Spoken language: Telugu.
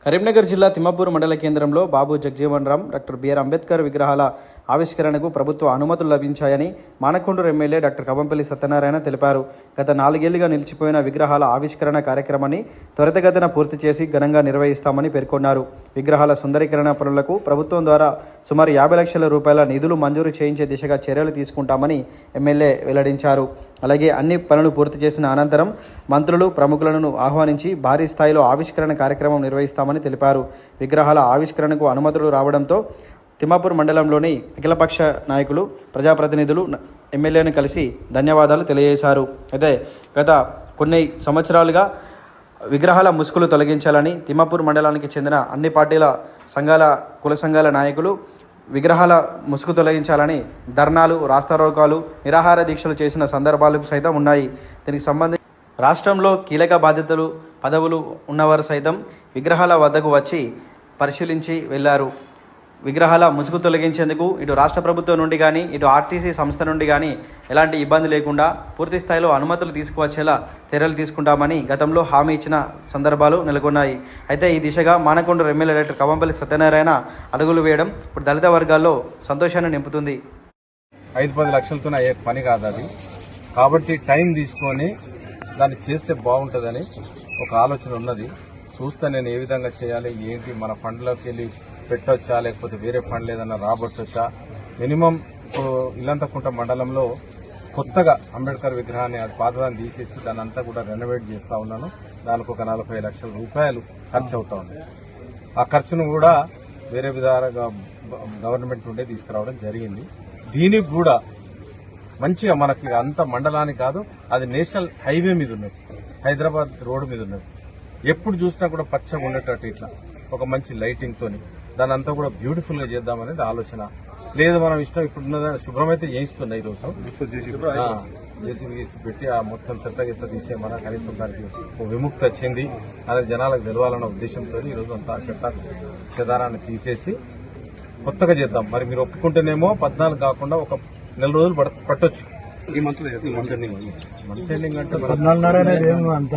కరీంనగర్ జిల్లా తిమ్మాపూర్ మండల కేంద్రంలో బాబు జగజీవన్ రామ్, డాక్టర్ బిఆర్ అంబేద్కర్ విగ్రహాల ఆవిష్కరణకు ప్రభుత్వ అనుమతులు లభించాయని మానకొండూరు ఎమ్మెల్యే డాక్టర్ కవంపల్లి సత్యనారాయణ తెలిపారు. గత 4 ఏళ్లుగా నిలిచిపోయిన విగ్రహాల ఆవిష్కరణ కార్యక్రమాన్ని త్వరితగతిన పూర్తి చేసి ఘనంగా నిర్వహిస్తామని పేర్కొన్నారు. విగ్రహాల సుందరీకరణ పనులకు ప్రభుత్వం ద్వారా సుమారు 50 లక్షల రూపాయల నిధులు మంజూరు చేయించే దిశగా చర్యలు తీసుకుంటామని ఎమ్మెల్యే వెల్లడించారు. అలాగే అన్ని పనులు పూర్తి చేసిన అనంతరం మంత్రులు, ప్రముఖులను ఆహ్వానించి భారీ స్థాయిలో ఆవిష్కరణ కార్యక్రమం నిర్వహిస్తామని తెలిపారు. విగ్రహాల ఆవిష్కరణకు అనుమతులు రావడంతో తిమ్మాపూర్ మండలంలోని అఖిలపక్ష నాయకులు, ప్రజాప్రతినిధులు ఎమ్మెల్యేను కలిసి ధన్యవాదాలు తెలియజేశారు. అయితే గత కొన్ని సంవత్సరాలుగా విగ్రహాల ముసుగులు తొలగించాలని తిమ్మాపూర్ మండలానికి చెందిన అన్ని పార్టీల సంఘాల, కుల సంఘాల నాయకులు విగ్రహాల ముసుగు తొలగించాలని ధర్నాలు, రాస్తారోకాలు, నిరాహార దీక్షలు చేసిన సందర్భాలు సైతం ఉన్నాయి. దీనికి సంబంధించి రాష్ట్రంలో కీలక బాధ్యతలు, పదవులు ఉన్నవారు సైతం విగ్రహాల వద్దకు వచ్చి పరిశీలించి వెళ్లారు. విగ్రహాల ముసుగు తొలగించేందుకు ఇటు రాష్ట్ర ప్రభుత్వం నుండి కానీ, ఇటు ఆర్టీసీ సంస్థ నుండి కానీ ఎలాంటి ఇబ్బంది లేకుండా పూర్తి స్థాయిలో అనుమతులు తీసుకువచ్చేలా చర్యలు తీసుకుంటామని గతంలో హామీ ఇచ్చిన సందర్భాలు నెలకొన్నాయి. అయితే ఈ దిశగా మానకొండూరు ఎమ్మెల్యే డాక్టర్ కవంపల్లి సత్యనారాయణ అడుగులు వేయడం ఇప్పుడు దళిత వర్గాల్లో సంతోషాన్ని నింపుతుంది. 5-10 లక్షలతో అయ్యే పని కాదు అది. కాబట్టి టైం తీసుకొని దాన్ని చేస్తే బాగుంటుందని ఒక ఆలోచన ఉన్నది. చూస్తే నేను ఏ విధంగా చేయాలి, ఏంటి, మన ఫండ్లోకి వెళ్ళి పెట్టొచ్చా, లేకపోతే వేరే ఫండ్ ఏదన్నా రాబట్టొచ్చా. మినిమం ఇప్పుడు ఇల్లంతకుంట మండలంలో కొత్తగా అంబేద్కర్ విగ్రహాన్ని, అది పాతదాన్ని తీసేసి దాన్ని అంతా కూడా రెనోవేట్ చేస్తూ ఉన్నాను. దానికి ఒక 40 లక్షల రూపాయలు ఖర్చు అవుతా ఉంది. ఆ ఖర్చును కూడా వేరే విధాలుగా గవర్నమెంట్ నుండే తీసుకురావడం జరిగింది. దీనికి కూడా మంచిగా మనకి అంత మండలానికి కాదు, అది నేషనల్ హైవే మీద ఉన్నది, హైదరాబాద్ రోడ్డు మీద ఉన్నది. ఎప్పుడు చూసినా కూడా పచ్చగా ఉండేటట్టు ఇట్లా ఒక మంచి లైటింగ్ తోని దాని అంతా కూడా బ్యూటిఫుల్ గా చేద్దామనేది ఆలోచన. లేదు మనం ఇష్టం ఇప్పుడు శుభ్రమైతే చేయిస్తున్నాయి. ఈరోజు జేసీబీ పెట్టి ఆ మొత్తం చెత్త గిత్త తీసేమన్నా కనీసం దానికి విముక్తి వచ్చింది అనేది జనాలకు తెలవాలన్న ఉద్దేశంతో ఈరోజు అంతా చెదారాన్ని తీసేసి కొత్తగా చేద్దాం. మరి మీరు ఒప్పుకుంటేనేమో 14 కాకుండా ఒక 4 రోజులు పట్టొచ్చు. ఈ మంత్ ఎండింగ్ అంటే 14